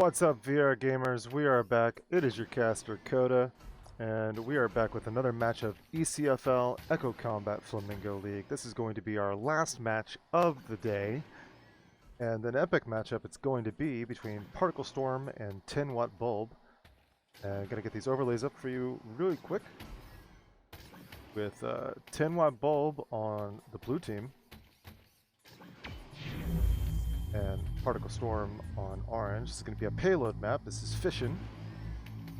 What's up, VR gamers? We are back. It is your caster, Coda, and we are back with another match of ECFL Echo Combat Flamingo League. This is going to be our last match of the day, and an epic matchup it's going to be between Particle Storm and 10-watt Bulb. And I'm going to get these overlays up for you really quick with 10-watt Bulb on the blue team and Particle Storm on orange. This is going to be a payload map. This is fishing,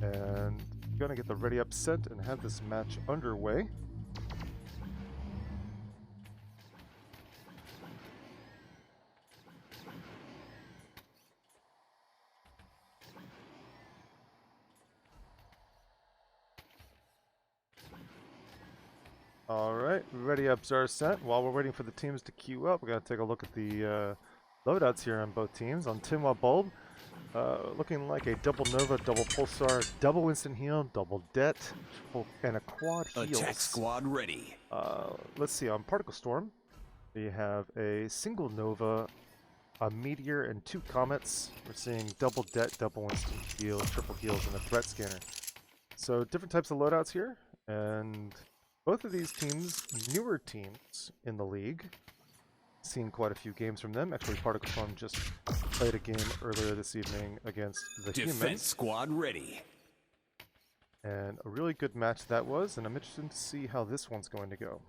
and I'm going to get the ready up set and have this match underway. Alright, ready ups are set. While we're waiting for the teams to queue up, we're going to take a look at the loadouts here on both teams. On 10-watt Bulb, looking like a double Nova, double Pulsar, double instant heal, double Det, and a quad heals. Attack squad ready. Let's see, on Particle Storm, we have a single Nova, a Meteor, and 2 Comets. We're seeing double Det, double instant heal, triple heals, and a threat scanner. So different types of loadouts here, and both of these teams, newer teams in the league. Seen quite a few games from them. Actually, Particle Storm just played a game earlier this evening against the Defense Humans. Squad ready. And a really good match that was, and I'm interested to see how this one's going to go.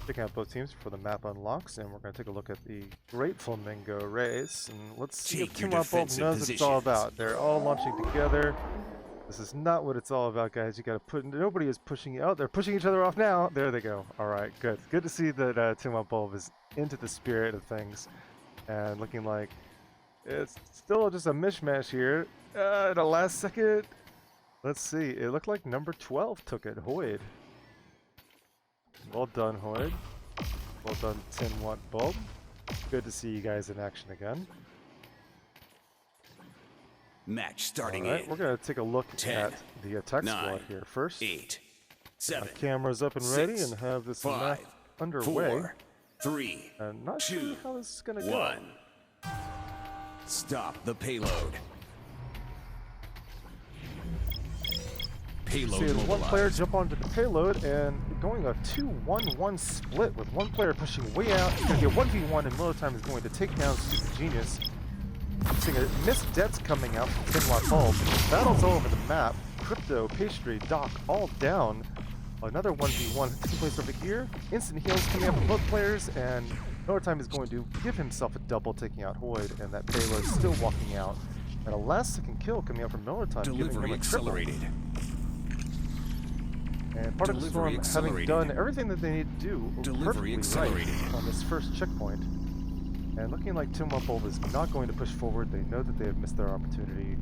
Checking out both teams before the map unlocks, and we're going to take a look at the Great Flamingo race, and let's see if 10-watt Bulb knows what it's all about. They're all launching together. This is not what it's all about, guys. You got to put. Nobody is pushing you out. They're pushing each other off now. There they go. All right, good. Good to see that 10-watt Bulb is into the spirit of things, and looking like it's still just a mishmash here. At the last second, let's see. It looked like number 12 took it. Hoyd. Well done, Hoyd. Well done, 10-watt Bulb. Good to see you guys in action again. Match starting in. We're going to take a look 10, at the attack 9, squad here first. 8, 7, cameras up and 6, ready, and have this 5, map underway. 4, 3, and not 2, sure how this is going to 1. Stop the payload. Payload See, mobilized. one player jump onto the payload, and going a 2-1-1 split with one player pushing way out. He's going to get 1v1, and Militime is going to take down Super Genius. Seeing a missed Debts coming out from 10-watt Bulb. Battles all over the map. Crypto, Pastry, Doc, all down. Another 1v1 taking place over here. Instant heals coming out from both players, and Militime is going to give himself a double, taking out Hoyd, and that payload is still walking out. And a last-second kill coming out from Militime, giving him a accelerated. triple. And Particle Storm, having done everything that they need to do perfectly right on this first checkpoint. And looking like 10-watt Bulb is not going to push forward. They know that they have missed their opportunity.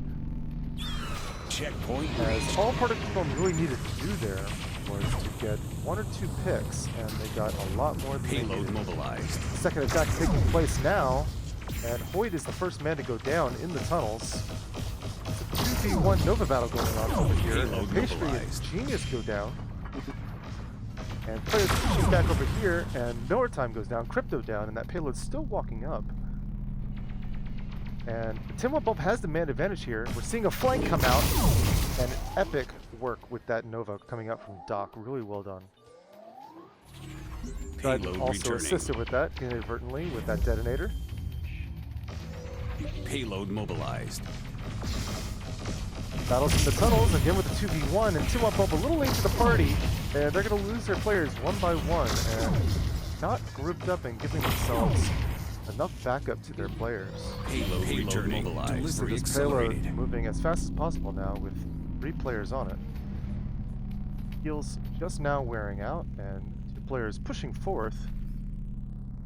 Checkpoint. As all Particle Storm really needed to do there was to get 1 or 2 picks, and they got a lot more than payload they needed. Mobilized. Second attack taking place now, and Hoyd is the first man to go down in the tunnels. It's a 2v1 Nova battle going on over here. Payload Pastry and Genius go down. And players pushing back over here, and Militime goes down, Crypto down, and that payload's still walking up. And 10-watt Bulb has the man advantage here. We're seeing a flank come out, and epic work with that Nova coming out from Doc. Really well done. But also assisted with that inadvertently with that detonator. Payload mobilized. Battles in the tunnels, again with the 2v1, and 10-watt Bulb a little late to the party, and they're going to lose their players one by one, and not grouped up and giving themselves enough backup to their players. Payload mobilized. Delivery this payload moving as fast as possible now with 3 players on it. Heals just now wearing out, and 2 players pushing forth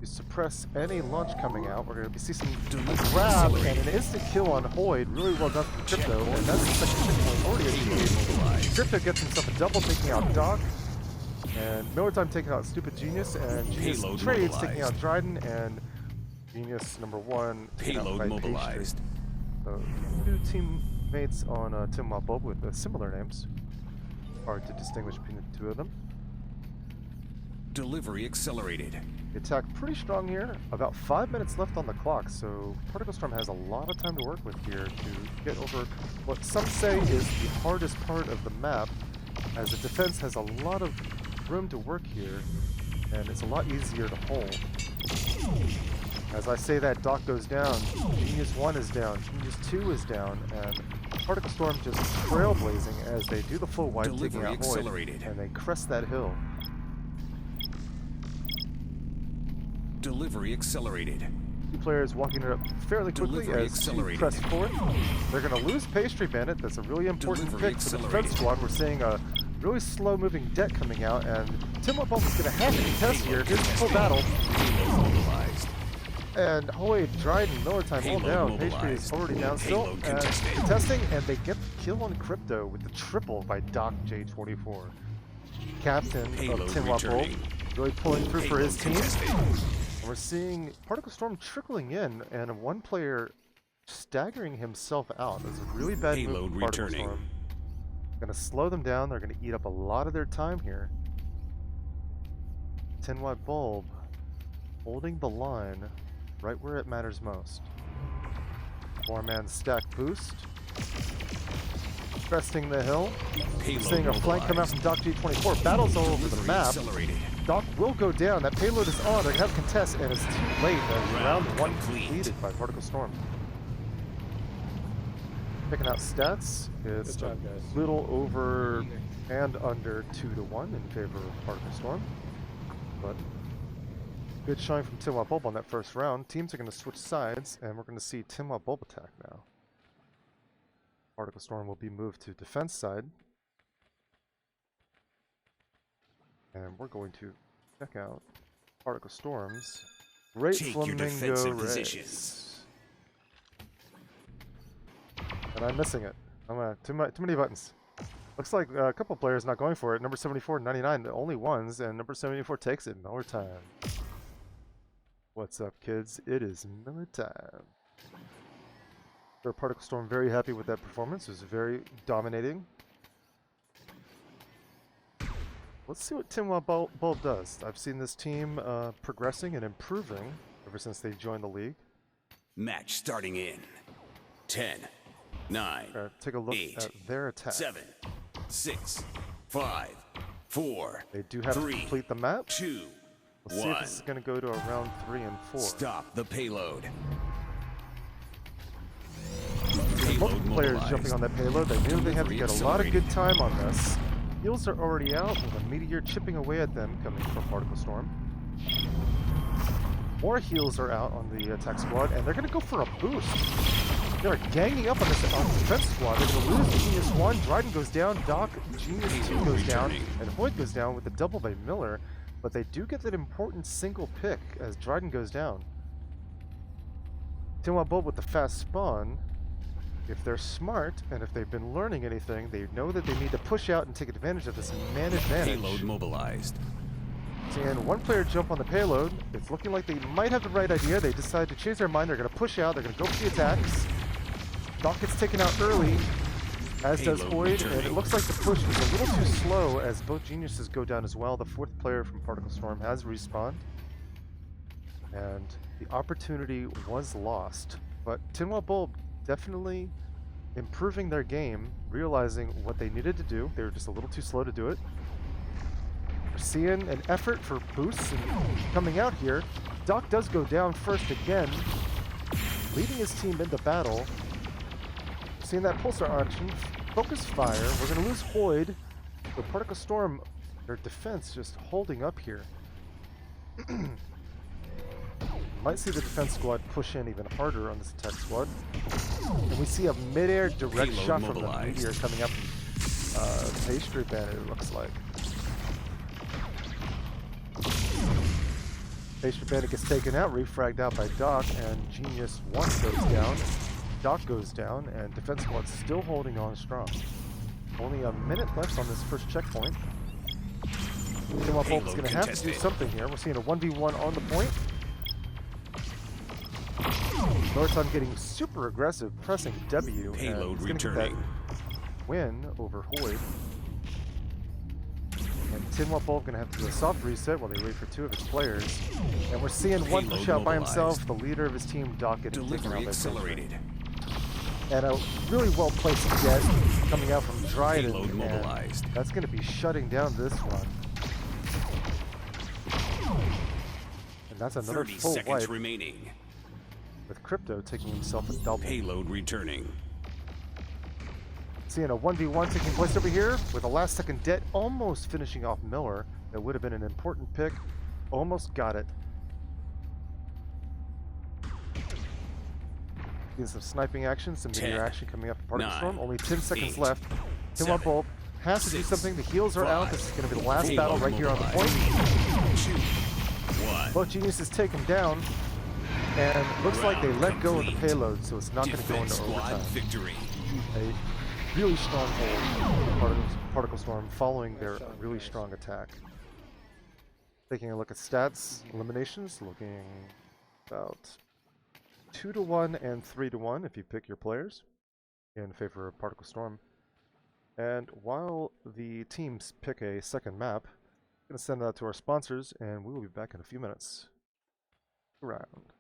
to suppress any launch coming out. We're going to see some grab and an instant kill on Hoyd. Really well done from Crypto, and that's the second checkpoint already achieved. Crypto gets himself a double, taking out Doc, and Militime taking out Stupid Genius, and Genius trades taking out Dryden, and Genius number 1 payload mobilized. So 2 teammates on 10-watt Bulb with similar names. Hard to distinguish between the 2 of them. Delivery accelerated. Attack pretty strong here. About 5 minutes left on the clock, so Particle Storm has a lot of time to work with here to get over what some say is the hardest part of the map, as the defense has a lot of room to work here, and it's a lot easier to hold. As I say that, Doc goes down, Genius 1 is down, Genius 2 is down, and Particle Storm just trailblazing as they do the full wipe, taking out Void, and they crest that hill. Delivery accelerated. Two players walking it up fairly quickly as two press forward. They're going to lose Pastry Bandit. That's a really important pick for the defense squad. We're seeing a really slow-moving deck coming out, and Timwap is going to have to contest here. Here's the full battle. And Hoy, Dryden, Miller time all down. Pastry is already down still. And contesting, and they get the kill on Crypto with the triple by Doc J24. Captain of Timwap really pulling through for his team. And we're seeing Particle Storm trickling in, and one player staggering himself out. That's a really bad move from Particle Storm. Gonna slow them down. They're gonna eat up a lot of their time here. 10-watt bulb holding the line right where it matters most. 4-man stack boost. Cresting the hill. Seeing a flank come out from Doc G24. Battles all over the map. Doc will go down. That payload is on. They're going to have contest, and it's too late. Round one completed by Particle Storm. Picking out stats. It's a little over and under 2-1 in favor of Particle Storm. But good showing from Timwap Bulb on that first round. Teams are going to switch sides, and we're going to see Timwap Bulb attack now. Particle Storm will be moved to defense side. And we're going to check out Particle Storm's Great Flamingo race. And I'm missing it. Too many buttons. Looks like a couple players not going for it. Number 74 and 99, the only ones, and number 74 takes it. Miller time. What's up, kids? It is Miller time. So Particle Storm very happy with that performance. It was very dominating. Let's see what Timwap Bulb does. I've seen this team progressing and improving ever since they joined the league. Match starting in 10, 9, take a look 8, at their attack. 7, 6, 5, 4. They do have 3, to complete the map. 2, Let's see if this is going to go to a round 3 and 4. Stop the payload. Multiple players jumping on that payload. They knew they had to get a lot of good time on this. Heals are already out with a meteor chipping away at them coming from Particle Storm. More heals are out on the attack squad, and they're going to go for a boost. They're ganging up on this defense squad. They're going to lose Genius 1. Dryden goes down. Doc, Genius 2 goes down. And Hoyt goes down with the double by Miller. But they do get that important single pick as Dryden goes down. Timwap Bulb with the fast spawn. If they're smart, and if they've been learning anything, they know that they need to push out and take advantage of this man advantage. Payload mobilized. And one player jump on the payload. It's looking like they might have the right idea. They decide to change their mind. They're going to push out. They're going to go for the attacks. Doc gets taken out early, as does Hoyd, and it looks like the push was a little too slow as both geniuses go down as well. The fourth player from Particle Storm has respawned, and the opportunity was lost. But Timwap Bulb definitely improving their game, realizing what they needed to do. They were just a little too slow to do it. We're seeing an effort for boosts and coming out here. Doc does go down first again, leading his team into battle. We're seeing that pulsar action, focus fire. We're going to lose Hoyd. The Particle Storm, their defense just holding up here. Might see the defense squad push in even harder on this attack squad. And we see a mid-air direct shot from the meteor coming up from Pastry Bandit, it looks like. Pastry Bandit gets taken out, refragged out by Doc, and Genius 1 goes down. Doc goes down, and defense squad's still holding on strong. Only a minute left on this first checkpoint. Timwap Bulb is going to have to do something here. We're seeing a 1v1 on the point. Norton getting super aggressive, pressing W, Payload and he's going to get that win over Hoyd. And Tinwap Bulb gonna have to do a soft reset while they wait for 2 of his players. And we're seeing one push out by himself, the leader of his team, Doc, getting taken out by accelerated. And a really well-placed jet coming out from Dryden. Payload mobilized. That's gonna be shutting down this one. And that's another 30 full seconds wipe, remaining. with Crypto taking himself a double. Payload returning. Seeing a 1v1 taking place over here with a last-second det almost finishing off Miller. That would have been an important pick. Almost got it. Getting some sniping action, some meteor action coming up from Particle Storm. Only 10 seconds left. Tinwap Bulb has to do something. The heals are out. This is going to be the last battle right here on the point. Both geniuses take him down. And looks like they let go of the payload, so it's not going to go into overtime. Victory. A really strong hold, Particle Storm, following their really strong attack. Taking a look at stats, eliminations, looking about 2-1 and 3-1 if you pick your players in favor of Particle Storm. And while the teams pick a second map, I'm going to send that to our sponsors, and we will be back in a few minutes. Around.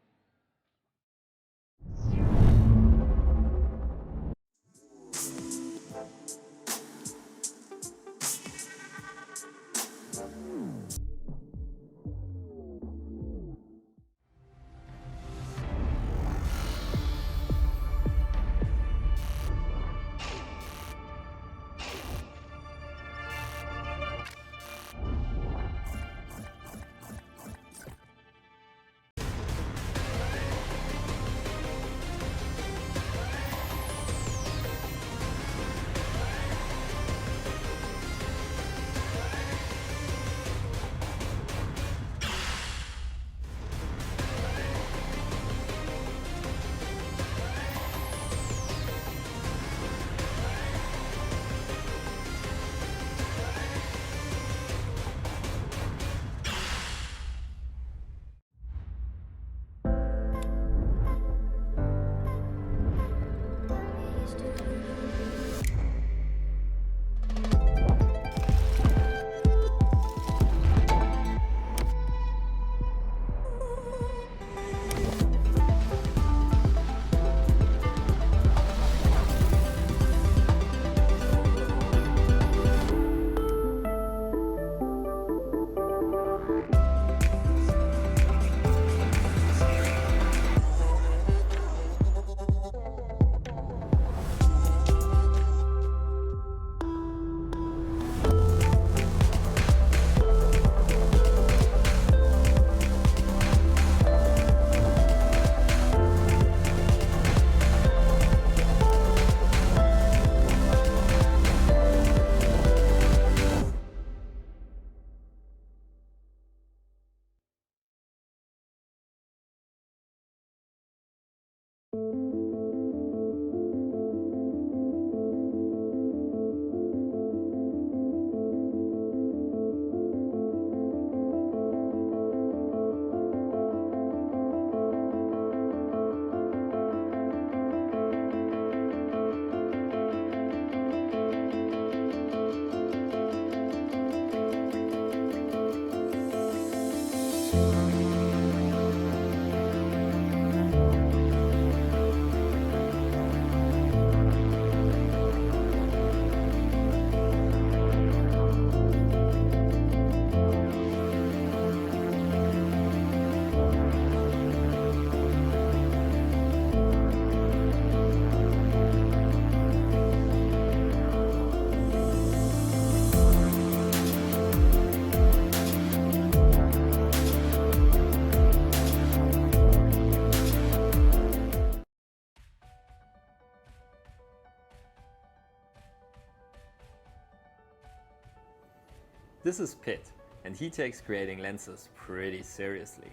This is Pitt, and he takes creating lenses pretty seriously.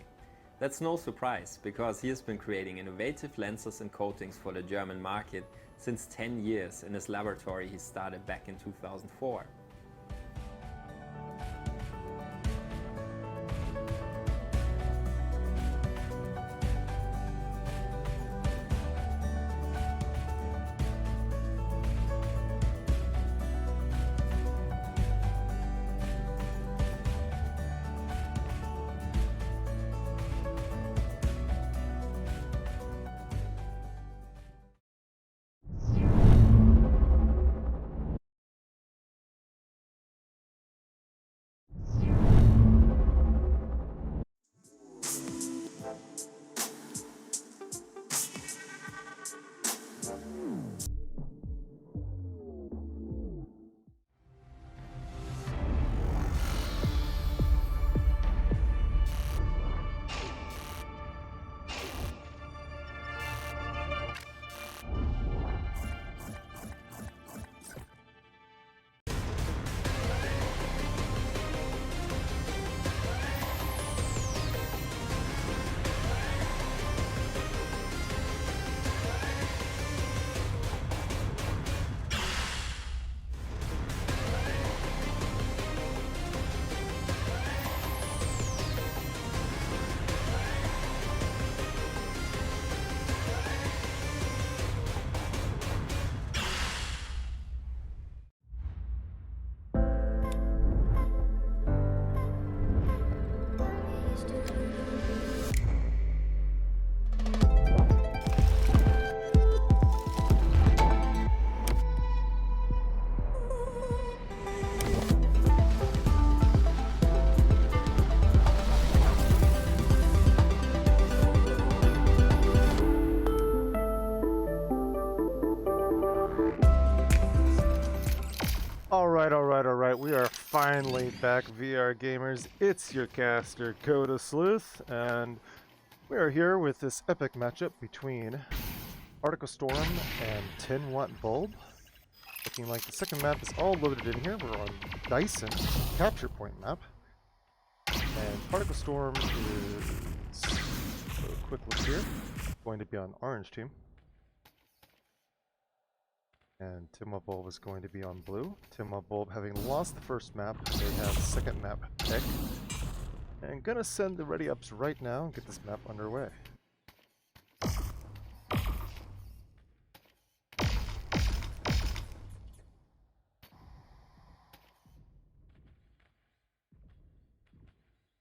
That's no surprise, because he has been creating innovative lenses and coatings for the German market since 10 years in his laboratory he started back in 2004. Alright, we are finally back, VR gamers. It's your caster, Coda Sleuth, and we are here with this epic matchup between Particle Storm and 10-watt Bulb. Looking like the second map is all loaded in here. We're on Dyson, capture point map. And Particle Storm is, a quick look here, going to be on orange team. And 10-watt Bulb is going to be on blue. 10-watt Bulb, having lost the first map, they have the second map pick. And gonna send the ready ups right now and get this map underway.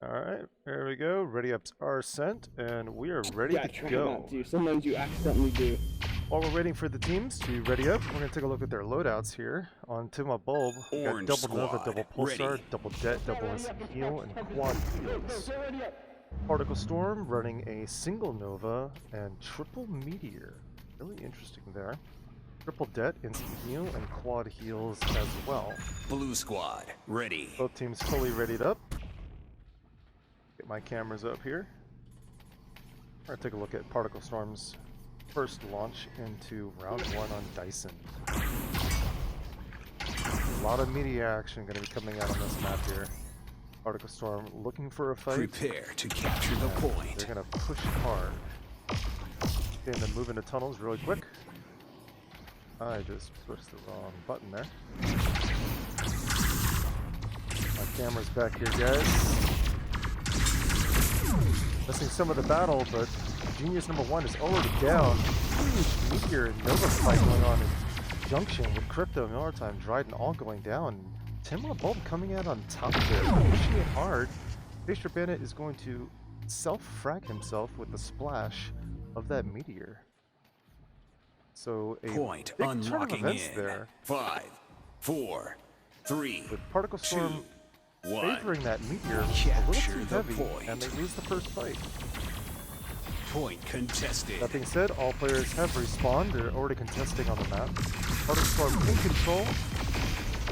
Alright, there we go. Ready ups are sent, and we are ready to go. Sometimes you accidentally do. While we're waiting for the teams to ready up, we're going to take a look at their loadouts here. On 10-watt Bulb, we got double Nova, double Pulsar, double Det, double Instant Heal, and quad heals. Particle Storm running a single Nova and triple Meteor. Really interesting there. Triple Det, Instant Heal, and quad heals as well. Blue squad, ready. Both teams fully readied up. Get my cameras up here. We're going to take a look at Particle Storm's first launch into round 1 on Dyson. A lot of media action going to be coming out on this map here. Particle Storm looking for a fight. Prepare to capture the point. They're going to push hard. Okay, then move into tunnels really quick. I just pushed the wrong button there. My camera's back here, guys. Missing some of the battle, but Genius number 1 is already down. Huge Meteor and Nova fight going on in junction with Crypto, Miller Time, Dryden all going down. 10-watt Bulb coming out on top of it, pushing it hard. Facer Bandit is going to self-frag himself with the splash of that Meteor. So a point big unlocking turn of events in. there. 5, 4, 3, with Particle Storm 2, 1. favoring that Meteor a Capture little too the heavy, point. and they lose the first fight. Point contested. That being said, all players have respawned. They're already contesting on the map. Particle Storm in control.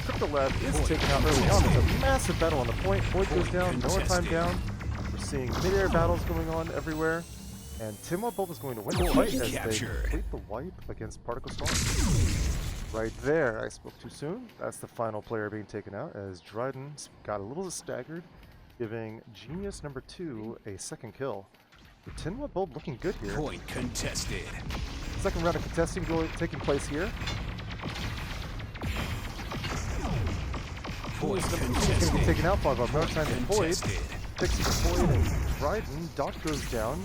Crypto Lab is taken out early on. There's a massive battle on the point. Void goes down, Miller Time down. We're seeing mid-air battles going on everywhere. And 10-watt Bulb is going to win the fight as they complete the wipe against Particle Storm. Right there, I spoke too soon. That's the final player being taken out as Dryden got a little staggered, giving Genius number 2 a second kill. The 10-watt Bulb looking good here. Point contested. Second round of contesting taking place here. Point Going to be contested. taken out by Miller Time and Void. Contested. Fixing the Void and Dryden. Doc goes down,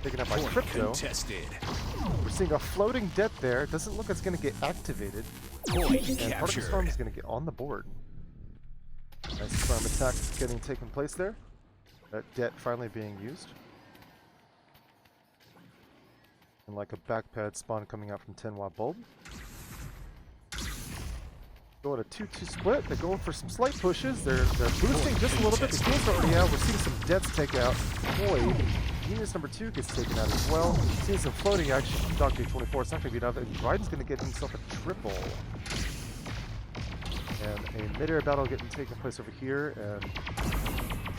taken out by Point Crypto. contested. We're seeing a floating Det there. It doesn't look like it's going to get activated. Point And Particle Storm is captured. going to get on the board. Nice storm attack getting taken place there. That Det finally being used. And like a backpad spawn coming out from 10-watt Bulb. Going a 2-2 split. They're going for some slight pushes. They're boosting just a little bit. The heals are already out. We're seeing some Dets take out Void. Genius number 2 gets taken out as well. Seeing some floating action from Dr. 24. It's not going to be enough. And Dryden's going to get himself a triple. And a mid-air battle getting taken place over here. And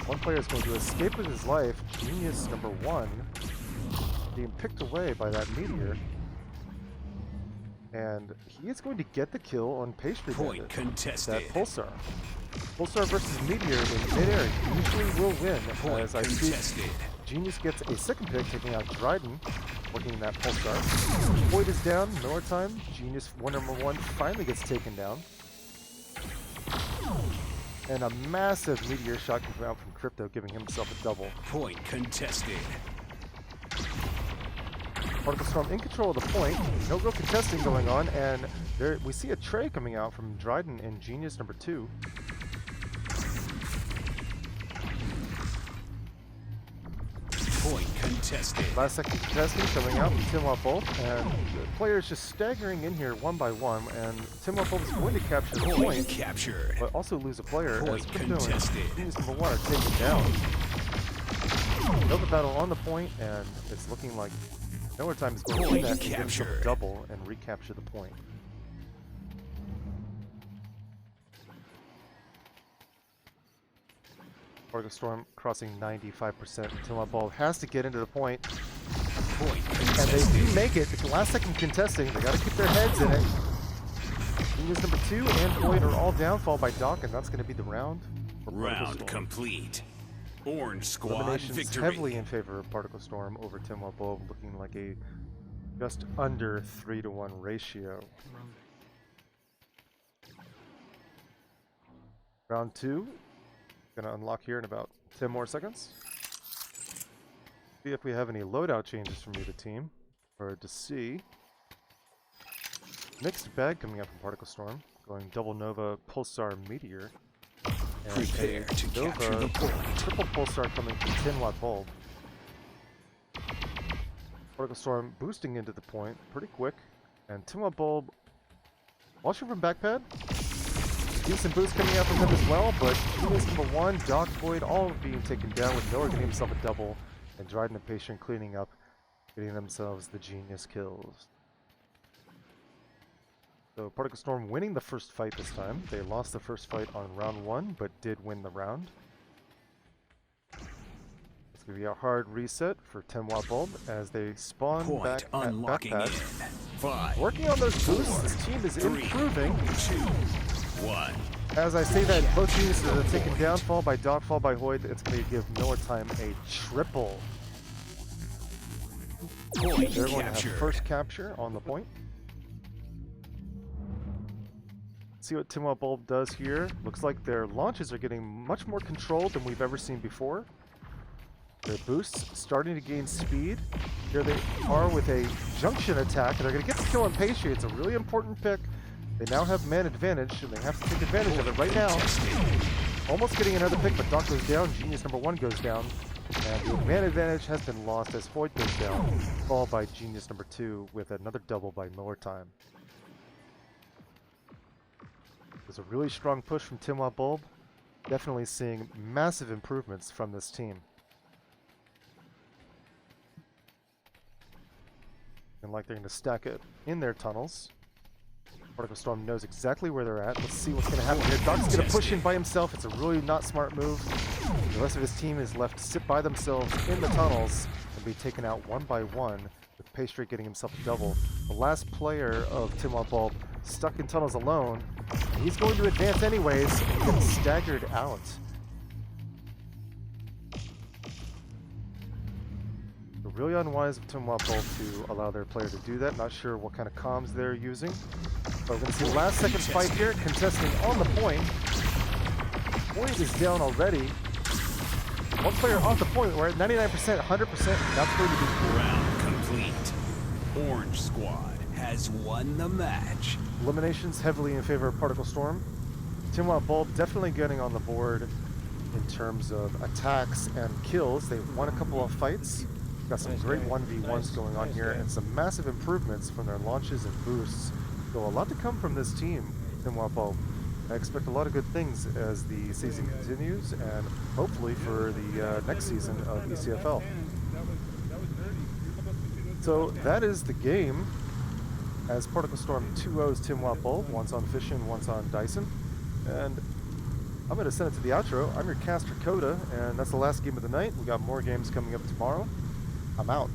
one player is going to escape with his life. Genius number 1 being picked away by that Meteor. And he is going to get the kill on Pastry Point Bandit. contested. That Pulsar. Pulsar versus Meteor in mid-air usually will win. Point As I see, contested. Genius gets a second pick, taking out Dryden, working that Pulsar. Void is down, Miller Time. Genius number 1 finally gets taken down. And a massive Meteor shot coming out from Crypto, giving himself a double. Point contested. Particle Storm in control of the point. No real contesting going on, and there we see a tray coming out from Dryden in Genius number 2. Point contested. Last second contesting coming out from 10-watt Bulb, and the players just staggering in here one by one, and 10-watt Bulb is going to capture the Point point, captured. but also lose a player as Point Crypto and contested. Genius number 1 are taken down. Nova battle on the point, and it's looking like Miller Time is going to win that and get himself a captured. double and recapture the point. Particle Storm crossing 95%. Timwa Bulb has to get into the point. Point And they do contested. make it. The last second contesting. They got to keep their heads in it. Genius number 2 and Void are all down, followed by Doc, and that's going to be the round for Particle Round Storm. complete. Orange squad Eliminations victory. heavily in favor of Particle Storm over Timwa Bulb, looking like a just under 3-to-1 ratio. Round 2, gonna unlock here in about 10 more seconds. See if we have any loadout changes from either team, or to see. Mixed bag coming up from Particle Storm, going double Nova Pulsar Meteor. And Prepare a to capture Nova the point. triple Pulsar coming from 10-watt Bulb. Particle Storm boosting into the point pretty quick, and 10-watt Bulb watching from backpad. Decent boost coming out from him as well, but Genius number 1, Doc, Void, all being taken down with Miller getting himself a double, and Dryden and Patient cleaning up, getting themselves the Genius kills. So Particle Storm winning the first fight this time. They lost the first fight on round 1, but did win the round. It's going to be a hard reset for 10-watt Bulb as they spawn Point back at unlocking in. backpad. 5, Working on those boosts, 4, this team is 3, improving. 2, 1. As I say that, both teams are taken down, followed by Doc, followed by Hoyd. It's going to give Miller Time a triple. Point They're going to captured. have first capture on the point. See what 10-watt Bulb does here. Looks like their launches are getting much more controlled than we've ever seen before. Their boosts starting to gain speed. Here they are with a junction attack, and they're going to get the kill on Pastry. It's a really important pick. They now have man advantage, and they have to take advantage of it right now. Almost getting another pick, but Doc goes down. Genius number 1 goes down. And the man advantage has been lost as Hoyd goes down, followed by Genius number 2 with another double by Miller Time. There's a really strong push from 10-watt Bulb. Definitely seeing massive improvements from this team. And like they're going to stack it in their tunnels. Particle Storm knows exactly where they're at. Let's see what's going to happen here. Doc's going to push in by himself. It's a really not smart move. The rest of his team is left to sit by themselves in the tunnels and be taken out one by one, with Pastry getting himself a double. The last player of 10-watt Bulb stuck in tunnels alone. He's going to advance anyways and get staggered out. So really unwise of 10-watt Bulb to allow their player to do that. Not sure what kind of comms they're using. But we're going to see the last second fight here, contesting on the point. Void is down already. One player off the point. We're at 99%, 100%. That's going to be Round complete. Orange squad has won the match. eliminations heavily in favor of Particle Storm. 10-watt Bulb definitely getting on the board in terms of attacks and kills. They've won a couple of fights. Got some great 1v1s going on here, and some massive improvements from their launches and boosts. So a lot to come from this team, 10-watt Bulb. I expect a lot of good things as the season continues, and hopefully for the next season of ECFL. So that is the game, as Particle Storm 2-0's 10-watt Bulb, once on Fission, once on Dyson. And I'm going to send it to the outro. I'm your caster Coda, and that's the last game of the night. We got more games coming up tomorrow. I'm out.